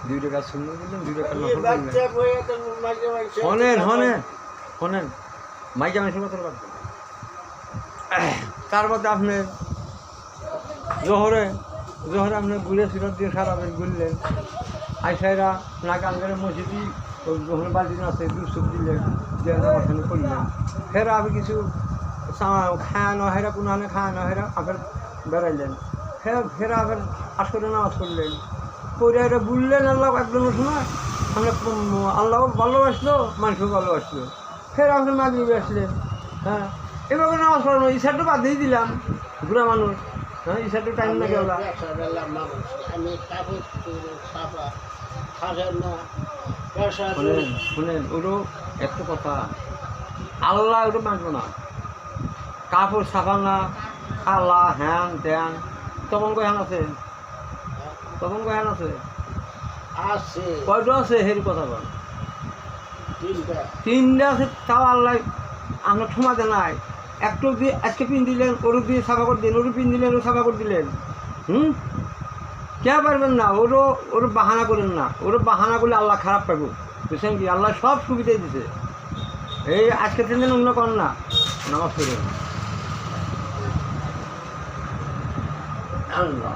2 টাকা শূন্য দিলেন, 2 টাকা নকল করলেন। শোনেন মাইকা মানুষের কথা রাখবেন। তার মধ্যে আপনি জোহরে আপনি ঘুরে ফিরত দিয়ে সারা বেশ ঘুরলেন, আইসাইরা নাকি আঙ্গের মসজিদি ওখানে বালতি আছে দুঃসব দিলেন, দিয়ে ওখানে করলেন। ফের আপনি কিছু খায়ানো হেরা কোনো হানে খায়ানো হেরা আবার বেড়াইলেন। ফের আবার আসরে নামাজ করলেন, করে এটা বুললেন। আল্লাহ একদম সময় আমরা আল্লাহ ভালোবাসলো, মানুষও ভালোবাসলো। ফের আপনার মাগরিবে আসলেন। হ্যাঁ, এভাবে নামাজ পড়ানো ইশারটা বাদ দিয়ে দিলাম, বুড়া মানুষ। হ্যাঁ, ইশারটা টাইম না গেল। শুনেন ওরও একটা কথা, আল্লাহ ওটা মানবো না। কাপড় ছাপা না, খালা হ্যান ত্যান। তখন কয়হান আছে? তখন কয়হান আছে? কয়টা আছে? হেরি কথা বল। 3টা আছে, তাও আল্লাহ আমরা সমাজে নাই। একটু দিয়ে আজকে পিন দিলেন, ওরও দিয়ে সাফা করে দিলেন, ওরও পিন দিলেন, ওরও সাফা করে দিলেন। কে পারবেন না? ওর বাহানা করেন না। ওর বাহানা করলে আল্লাহ খারাপ পাবো, বুঝছেন কি? আল্লাহ সব সুবিধাই দিছে। এই আজকে দিন অন্য কর না, নামাজ পড়েন। আল্লাহ